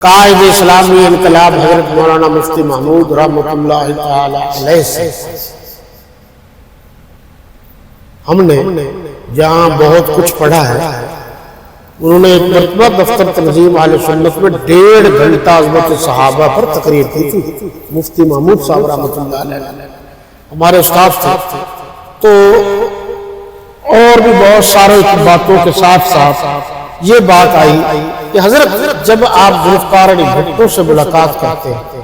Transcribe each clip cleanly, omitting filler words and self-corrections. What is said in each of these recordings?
قائد اسلامی انقلاب حضرت مولانا مفتی محمود رحمۃ اللہ تعالی علیہ سے ہم نے جہاں بہت کچھ پڑھا ہے، انہوں نے ایک مرتبہ دفتر تنظیم اہل سنت میں 1.5 گھنٹہ عظمت صحابہ پر تقریر کی تھی۔ مفتی محمود صاحب رحمۃ اللہ علیہ ہمارے استاد تھے، تو اور بھی بہت سارے باتوں کے ساتھ ساتھ یہ بات آئی کہ حضرت جب آپ ذوالفقار علی بھٹو سے ملاقات کرتے ہیں،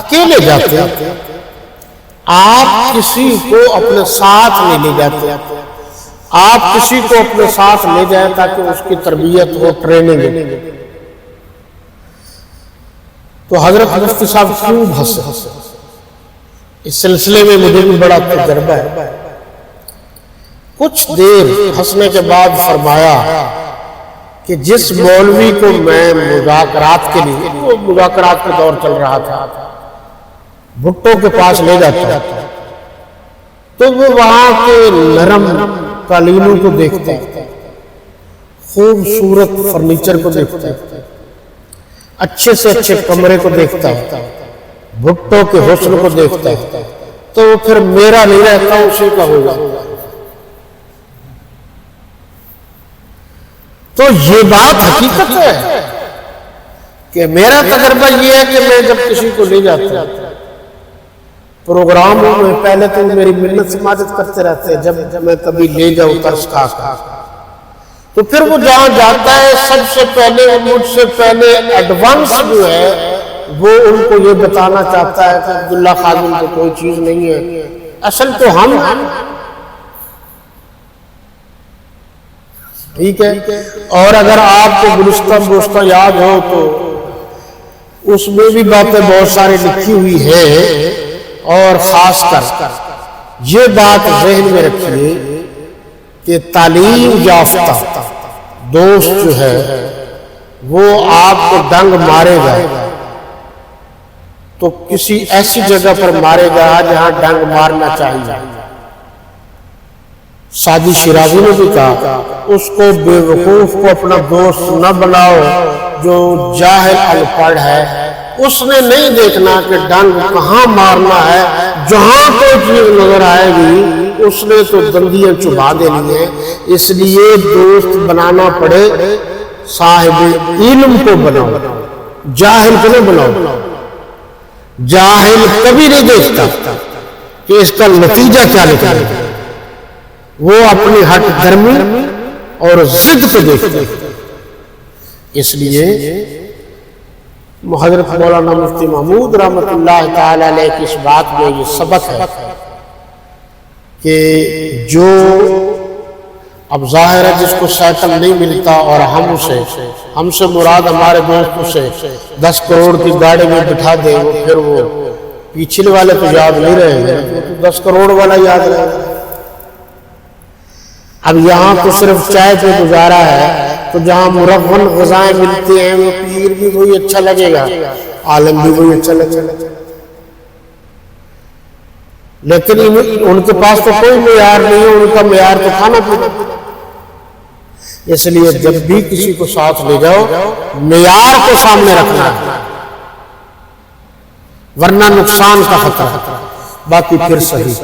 اکیلے جاتے ہیں، آپ کسی کو اپنے ساتھ نہیں لے جاتے، آپ کسی کو اپنے ساتھ لے جائیں تاکہ اس کی تربیت ہو، ٹریننگ ہو، تو حضرت مفتی صاحب خوب ہنسے۔ اس سلسلے میں مجھے بھی بڑا تجربہ ہے۔ کچھ دیر ہنسنے کے بعد فرمایا کہ جس مولوی کو میں مذاکرات کے لیے، وہ مذاکرات کا دور چل رہا تھا، بھٹو کے پاس لے جاتا تو وہ وہاں کے نرم قالینوں کو دیکھتا ہے، خوبصورت فرنیچر کو دیکھتا ہے، اچھے سے اچھے کمرے کو دیکھتا ہے، بھٹو کے حسن کو دیکھتا ہے، تو وہ پھر میرا نہیں رہتا، اسی کا ہوگا۔ تو یہ بات حقیقت ہے کہ میرا تجربہ یہ ہے کہ میں جب کسی کو لے جاتا ہوں پروگراموں میں، پہلے تو میری منت سماجت کرتے رہتے ہیں، جب میں کبھی لے جاؤں ترس کھا تو پھر وہ جہاں جاتا ہے سب سے پہلے مجھ سے پہلے ایڈوانس جو ہے وہ ان کو یہ بتانا چاہتا ہے کہ عبداللہ خادم کو کوئی چیز نہیں ہے، اصل تو ہم ٹھیک ہے۔ اور اگر آپ کو گلستہ یاد ہو تو اس میں بھی باتیں بہت ساری لکھی ہوئی ہیں، اور خاص کر یہ بات ذہن میں رکھیے کہ تعلیم یافتہ دوست جو ہے وہ آپ کو ڈنگ مارے گا تو کسی ایسی جگہ پر مارے گا جہاں ڈنگ مارنا چاہیے۔ ساجد شیرازی نے بھی کہا اس کو بے وقوف کو اپنا دوست نہ بناؤ جو جاہل انپڑھ ہے، اس نے نہیں دیکھنا کہ ڈنگ کہاں مارنا ہے، جہاں کوئی چیز نظر آئے گی اس نے تو دندیاں چبھا دینی ہے۔ اس لیے دوست بنانا پڑے صاحب علم کو بناؤ، جاہل کو نہیں بناؤ۔ جاہل کبھی نہیں دیکھتا کہ اس کا نتیجہ کیا نکلے گا، وہ اپنی ہٹ درمی اور ضد پہ دیکھتے ہیں۔ اس لیے حضرت مولانا مفتی محمود رحمۃ اللہ تعالی علیہ کی اس بات میں یہ سبق ہے کہ جو اب ظاہر ہے جس کو سائیکل نہیں ملتا اور ہم سے مراد ہمارے دوستوں سے 10 کروڑ کی گاڑی میں بٹھا دے، وہ پھر وہ پیچھے والے تو یاد نہیں رہیں گے، 10 کروڑ والا یاد رہے گا۔ اب یہاں تو صرف چائے پہ گزارا ہے، تو جہاں مرغن غذائیں ملتی ہیں وہ پیر بھی وہی اچھا لگے گا، عالم بھی وہی اچھا لگے گا، لیکن ان کے پاس تو کوئی معیار نہیں ہے، ان کا معیار تو کھانا پینا۔ اس لیے جب بھی کسی کو ساتھ لے جاؤ معیار کو سامنے رکھنا ہے، ورنہ نقصان کا خطرہ، باقی پھر صحیح۔